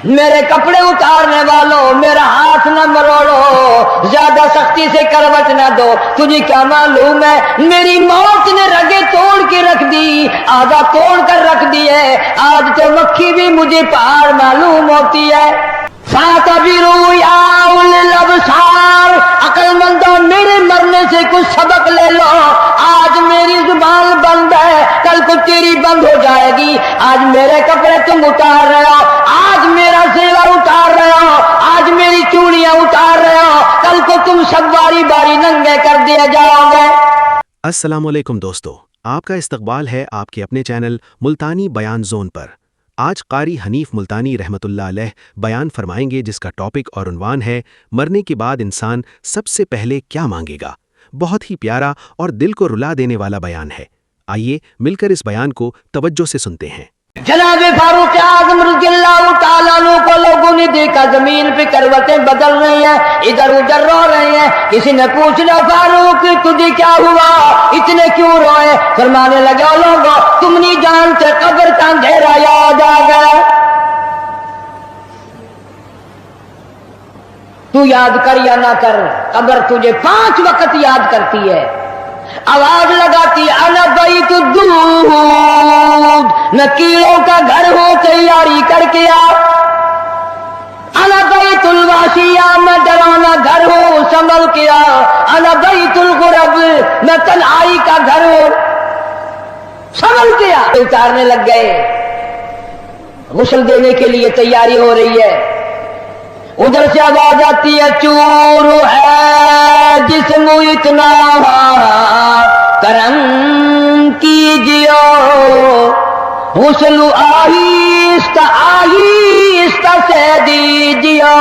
میرے کپڑے اتارنے والوں میرا ہاتھ نہ مروڑو، زیادہ سختی سے کروٹ نہ دو، تجھے کیا معلوم ہے میری موت نے رگیں توڑ کے رکھ دی، آدھا توڑ کر رکھ دی ہے، آج تو مکھی بھی مجھے پہاڑ معلوم ہوتی ہے۔ فَاعْتَبِرُوا يَا أُولِي الْأَبْصَارِ، عقل مندوں میرے مرنے سے کچھ سبق لے لو، آج میری زبان بند ہے کل کو تیری بند ہو جائے گی، آج میرے کپڑے تم اتار رہے ہو، آج میرا زیور اتار رہے ہو، آج میری چوڑیاں اتار رہے ہو، کل کو تم سب باری باری ننگے کر دیے جاؤ گے۔ السلام علیکم دوستو، آپ کا استقبال ہے آپ کے اپنے چینل ملتانی بیان زون پر۔ آج قاری حنیف ملتانی رحمۃ اللہ علیہ بیان فرمائیں گے جس کا ٹاپک اور عنوان ہے مرنے کے بعد انسان سب سے پہلے کیا مانگے گا۔ بہت ہی پیارا اور دل کو رلا دینے والا بیان ہے، آئیے مل کر اس بیان کو توجہ سے سنتے ہیں۔ جناب فاروق اعظم رضی اللہ تعالیٰ عنہ کو لوگوں نے دیکھا زمین پہ کروٹیں بدل رہی ہیں، ادھر ادھر رو رہے ہیں، کسی نے پوچھنا فاروق تجھے کیا ہوا، اتنے کیوں روئے؟ فرمانے لگا لوگوں تم نہیں جانتے قبر کا اندھیرا یاد آ گیا۔ تو یاد کر یا نہ کر، قبر تجھے 5 وقت یاد کرتی ہے، آواز لگاتی انا بیت الدود، میں کیڑوں کا گھر ہوں تیاری کر کے آ، انا بیت الواشیہ میں ڈرانا گھر ہوں سنبھل کے آ، انا بیت الغرب میں تنہائی کا گھر ہوں سنبھل کے آ۔ اتارنے لگ گئے، غسل دینے کے لیے تیاری ہو رہی ہے، ادھر سے آواز آتی ہے چور ہے جسم اتنا کرم کیجیو، غسل آہستہ آہستہ سے دیجیو،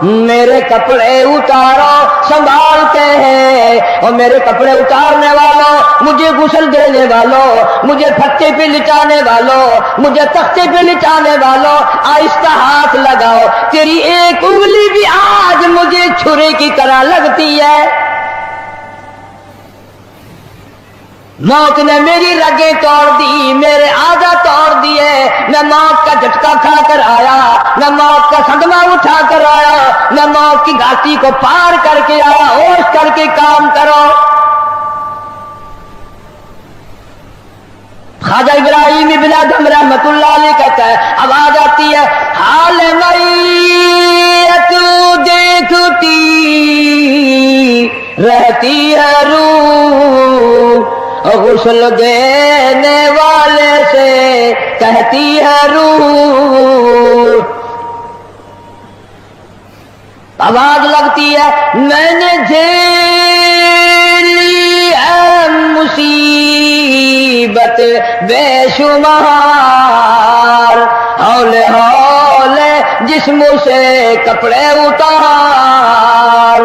میرے کپڑے اتارو سنبھالتے ہیں، اور میرے کپڑے اتارنے والوں، مجھے غسل دینے والوں، مجھے پھٹے پہ لٹانے والوں، مجھے تختے پہ لٹانے والوں، آہستہ ہاتھ لگاؤ، تیری ایک انگلی بھی آج مجھے چھری کی طرح لگتی ہے۔ موت نے میری رگیں توڑ دی، میرے آدھا توڑ دیے، میں موت کا جھٹکا کھا کر آیا، میں موت کا صدمہ اٹھا کر آیا، میں موت کی گھاٹی کو پار کر کے آیا، ہوش کر کے کام کرو۔ خواجہ ابراہیم ابن ادم رحمت اللہ علیہ کہتا ہے، آواز آتی ہے حال میت دیکھتی رہتی ہے روح، غسل دینے والے سے کہتی ہے روح، آواز لگتی ہے میں نے جھیلی ہے مصیبت بے شمار، ہولے ہولے جسم سے کپڑے اتار،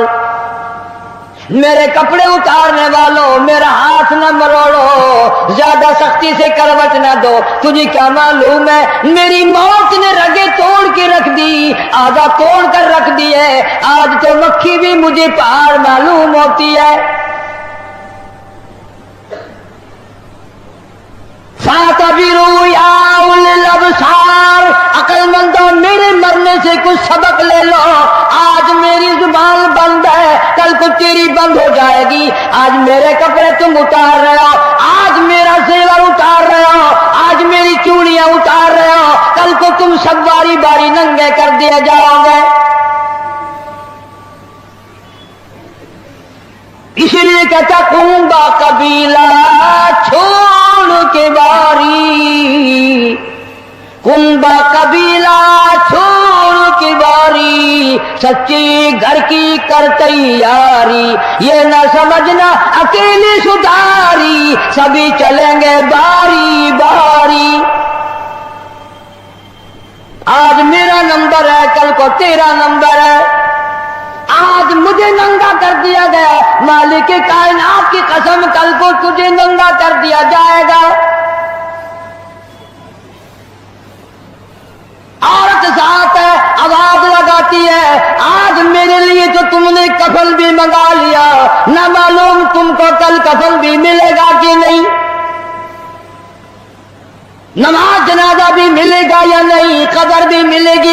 میرے کپڑے اتارنے والوں میرا ہاتھ نہ مروڑو، زیادہ سختی سے کروٹ نہ دو، تجھے کیا معلوم ہے میری موت نے رگیں توڑ کے رکھ دی، آدھا توڑ کر رکھ دی ہے، آج تو مکھی بھی مجھے پہاڑ معلوم ہوتی ہے۔ فَاعْتَبِرُوا يَا أُولِي الْأَبْصَارِ، عقل مندوں میرے مرنے سے کچھ سبق لے لو، آج میری زبان بند ہے کل کو تیری بند ہو جائے گی، آج میرے کپڑے تم اتار رہے ہو، آج میرا زیور اتار رہے ہو، آج میری چوڑیاں اتار رہے ہو، کل کو تم سب باری باری ننگے کر دیے جاؤ گے۔ اس لیے کہتا کنبا قبیلہ چھوڑ کے باری، کنبا قبیلہ چھوڑ کے باری، سچی گھر کی کر تیاری، یہ نہ سمجھنا اکیلی سدھاری، سبھی چلیں گے باری باری، آج میرا نمبر ہے کل کو تیرا نمبر ہے، آج مجھے ننگا کر دیا گیا، مالک کائنات کی قسم کل کو تجھے ننگا کر دیا جائے گا۔ عورت ذات ہے، آواز لگاتی ہے آج میرے لیے تو تم نے کفن بھی منگا لیا، نہ معلوم تم کو کل کفن بھی ملے گا کہ نہیں، نماز جنازہ بھی ملے گا یا نہیں، قبر بھی ملے گی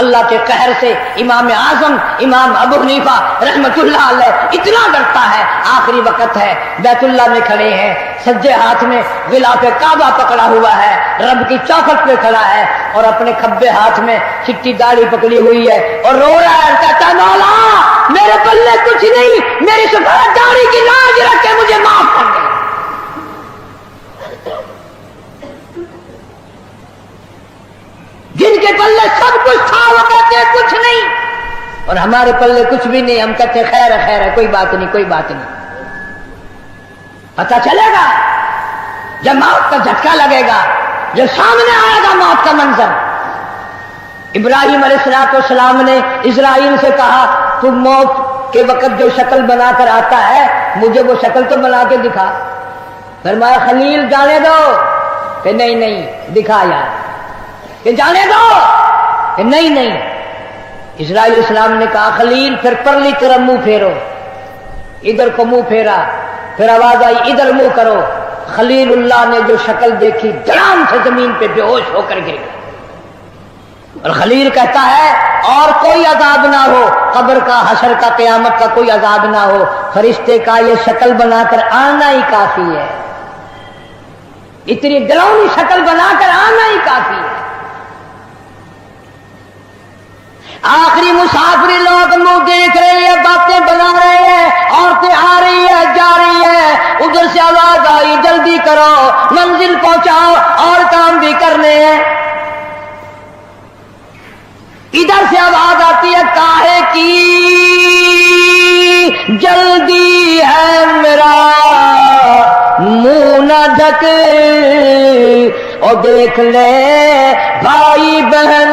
اللہ کے قہر سے امام اعظم امام ابو حنیفہ رحمت اللہ علیہ اتنا ڈرتا ہے، آخری وقت ہے، بیت اللہ میں کھڑے ہیں، سجے ہاتھ میں غلاف کعبہ پکڑا ہوا ہے، رب کی چوکھٹ پہ کھڑا ہے اور اپنے کھبے ہاتھ میں چٹی داڑھی پکڑی ہوئی ہے اور رو رہا ہے، کہتا ہے مولا میرے پلے کچھ نہیں، میری سفید داڑھی کی لاج رکھ کے مجھے معاف کر دے۔ جن کے پلے سب کچھ تھا وہ کہتے ہیں کچھ نہیں، اور ہمارے پلے کچھ بھی نہیں، ہم کہتے ہیں خیر ہے خیر ہے، کوئی بات نہیں کوئی بات نہیں۔ پتہ چلے گا جب موت کا جھٹکا لگے گا، جب سامنے آئے گا موت کا منظر۔ ابراہیم علیہ السلام نے اسرائیل سے کہا تم موت کے وقت جو شکل بنا کر آتا ہے مجھے وہ شکل تو بنا کے دکھا۔ فرمایا خلیل جانے دو، کہ نہیں نہیں دکھا یار، کہ جانے دو، کہ نہیں نہیں۔ اسرائیل السلام نے کہا خلیل پھر پرلی طرف منہ پھیرو، ادھر کو منہ پھیرا، پھر آواز آئی ادھر منہ کرو۔ خلیل اللہ نے جو شکل دیکھی دھڑام سے زمین پہ بے ہوش ہو کر گر گئے، اور خلیل کہتا ہے اور کوئی عذاب نہ ہو، قبر کا حشر کا قیامت کا کوئی عذاب نہ ہو، فرشتے کا یہ شکل بنا کر آنا ہی کافی ہے، اتنی ڈراؤنی شکل بنا کر آنا ہی کافی ہے۔ آخری مسافری لوگ منہ دیکھ رہے ہیں، باتیں بنا رہے ہیں، عورتیں آ رہی ہے جا رہی ہے، ادھر سے آواز آئی جلدی کرو منزل پہنچاؤ اور کام بھی کرنے ہیں۔ ادھر سے آواز آتی ہے کاہے کی جلدی ہے میرا منہ نہ ڈھک، اور دیکھ لے بھائی بہن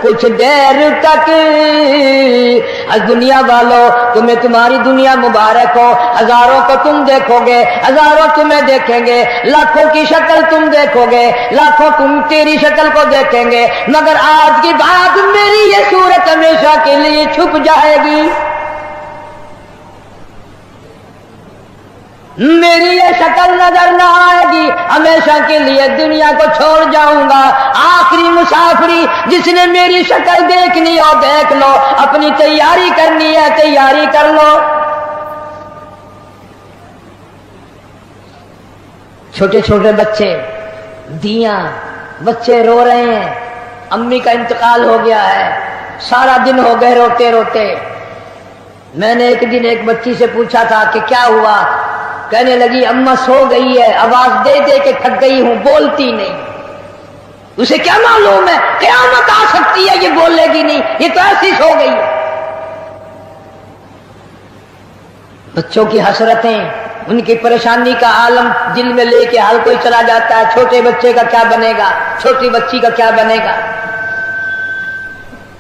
کچھ دیر تک، از دنیا والوں تمہیں تمہاری دنیا مبارک ہو، ہزاروں کو تم دیکھو گے، ہزاروں تمہیں دیکھیں گے، لاکھوں کی شکل تم دیکھو گے، لاکھوں تم تیری شکل کو دیکھیں گے، مگر آج کی بات میری یہ صورت ہمیشہ کے لیے چھپ جائے گی، میری یہ شکل نظر نہ آئے گی، ہمیشہ کے لیے دنیا کو چھوڑ جاؤں گا۔ آخری مسافری جس نے میری شکل دیکھنی ہو دیکھ لو، اپنی تیاری کرنی ہے تیاری کر لو۔ چھوٹے چھوٹے بچے دیاں بچے رو رہے ہیں، امی کا انتقال ہو گیا ہے، سارا دن ہو گئے روتے روتے۔ میں نے ایک دن ایک بچی سے پوچھا تھا کہ کیا ہوا، کہنے لگی اماں سو گئی ہے، آواز دے دے کے تھک گئی ہوں، بولتی نہیں۔ اسے کیا معلوم ہے قیامت آ سکتی ہے، یہ بولے گی نہیں، یہ تو ایسی سو گئی ہے۔ بچوں کی حسرتیں، ان کی پریشانی کا عالم دل میں لے کے ہر کوئی چلا جاتا ہے، چھوٹے بچے کا کیا بنے گا، چھوٹی بچی کا کیا بنے گا۔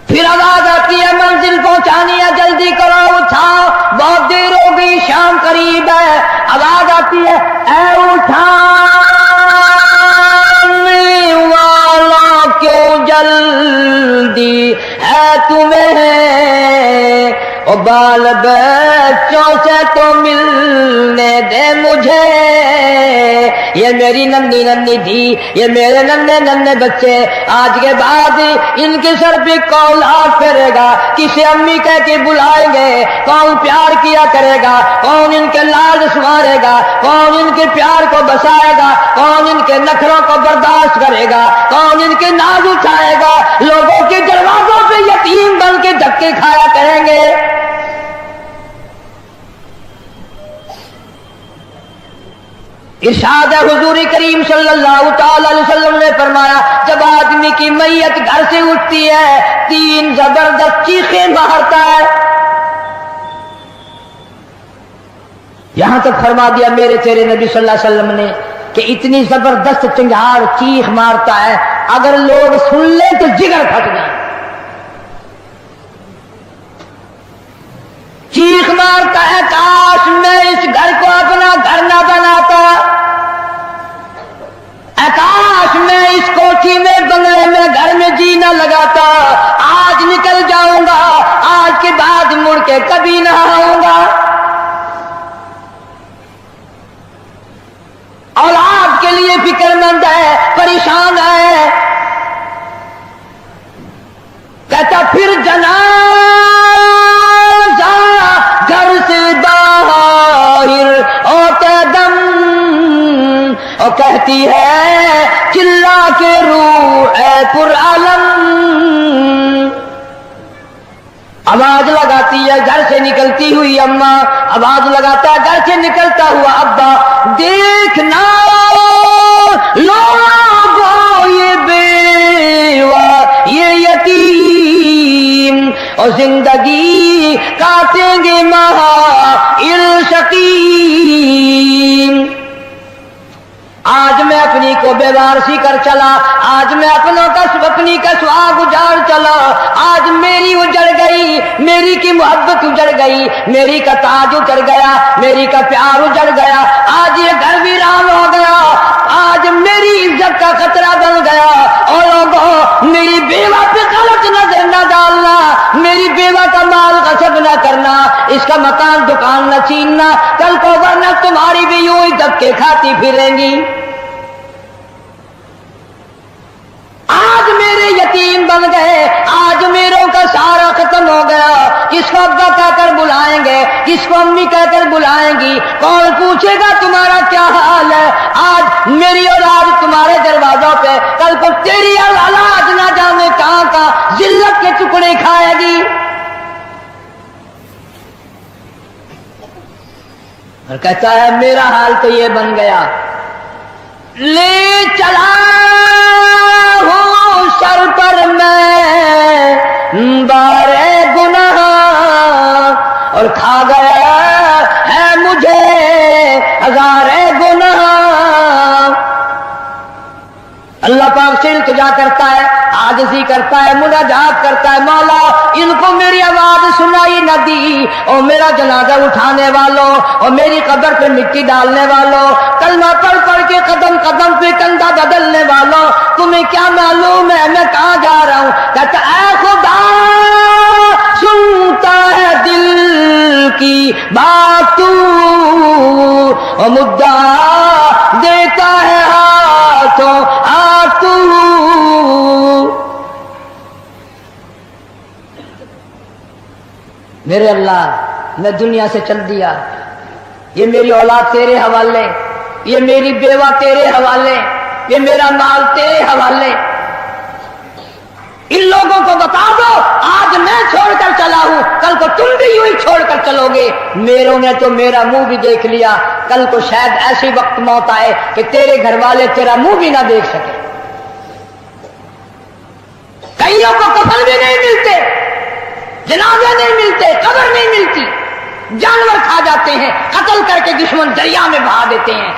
پھر آواز آتی ہے منزل پہنچانی ہے جلدی کرو اٹھاؤ، بہت دیر ہو گئی شام قریب ہے۔ آواز آتی ہے اے اٹھانے والا کیوں جلدی ہے تمہیں، او بال بچوں سے تو ملنے دے مجھے، یہ میری ننھی ننھی تھی، یہ میرے ننھے ننھے بچے، آج کے بعد ان کے سر پہ کون ہاتھ پھیرے گا، کسے امی کہہ کے بلائیں گے، کون پیار کیا کرے گا، کون ان کے لاڈ سنوارے گا، کون ان کے پیار کو بسائے گا، کون ان کے نخروں کو برداشت کرے گا، کون ان کے ناز اٹھائے گا، لوگوں کے دروازوں پہ یتیم بن کے دھکے کھایا کریں گے۔ ارشاد ہے حضور کریم صلی اللہ تعالی علیہ وسلم نے فرمایا جب آدمی کی میت گھر سے اٹھتی ہے 3 زبردست چیخیں مارتا ہے۔ یہاں تک فرما دیا میرے تیرے نبی صلی اللہ علیہ وسلم نے کہ اتنی زبردست چنگھاڑ چیخ مارتا ہے اگر لوگ سن لیں تو جگر پھٹ جائے۔ چیخ مارتا ہے کاش میں اس گھر کو اپنا گھر نہ بناتا، کاش میں اس کوٹھی میں بنگلے میں گھر میں جی نہ لگاتا، آج نکل جاؤں گا، آج کے بعد مڑ کے کبھی نہ آؤں گا۔ اولاد کے لیے فکر مند ہے، پریشان ہے، کہتا کہتی ہے چلا کے روح اے پر عالم، آواز لگاتی ہے گھر سے نکلتی ہوئی اماں، آواز لگاتا ہے گھر سے نکلتا ہوا ابا، دیکھنا لوگوں یہ بیوہ یہ یتیم اور زندگی کاٹیں گے مہائل شقیم۔ آج میں اپنی کو بیوارسی کر چلا، آج میں اپنی کا سہاگ اجاڑ چلا، آج میری اجڑ گئی، میری کی محبت اجڑ گئی، میری کا تاج اجڑ گیا، میری کا پیار اجڑ گیا، آج یہ گھر ویران ہو گیا، آج میری عزت کا خطرہ بن گیا۔ اور لوگوں میری بیوہ پہ غلط نظر نہ ڈالنا، میری بیوہ کا مال غصب نہ کرنا، اس کا مکان دکان نہ چھیننا، کل کو ورنہ تمہاری بھی یوں ہی دبکے کھاتی پھریں گی۔ آج میرے یتیم بن گئے، آج میروں کا سارا ختم ہو گیا، کس کو ابا کہہ کر بلائیں گے، کس کو امی کہہ کر بلائیں گی، کون پوچھے گا تمہارا کیا حال ہے؟ آج میری اولاد تمہارے دروازوں پہ، کل کو تیری اولاد نہ جانے کہاں کا ذلت کے ٹکڑے کھائے گی۔ اور کہتا ہے میرا حال تو یہ بن گیا، لے چلا ہوں سر پر میں بارے گناہ، اور کھا گیا ہے مجھے ہزارے گناہ۔ اللہ پاک سے التجا کرتا ہے، عاجزی کرتا ہے، مناجات کرتا ہے، مولا ان کو میری آواز سنائی نہ دی، اور میرا جنازہ اٹھانے والوں اور میری قبر پہ مٹی ڈالنے والوں، کلمہ پڑھ پڑھ کے قدم قدم پہ کندھا بدلنے والوں، تمہیں کیا معلوم ہے میں کہاں جا رہا ہوں؟ کہتا اے خدا سنتا ہے دل کی بات تو، اور مدعا دیتا ہے ہاتھوں تو۔ میرے اللہ میں دنیا سے چل دیا، یہ میری اولاد تیرے حوالے، یہ میری بیوہ تیرے حوالے، یہ میرا مال تیرے حوالے، ان لوگوں کو بتا دو آج میں چھوڑ کر چلا ہوں، کل کو تم بھی یوں ہی چھوڑ کر چلو گے۔ میروں نے تو میرا منہ بھی دیکھ لیا، کل کو شاید ایسی وقت موت آئے کہ تیرے گھر والے تیرا منہ بھی نہ دیکھ سکے۔ کئیوں کو کفن بھی نہیں ملتے، جنازے نہیں ملتے، قبر نہیں ملتی، جانور کھا جاتے ہیں، قتل کر کے دشمن دریا میں بہا دیتے ہیں،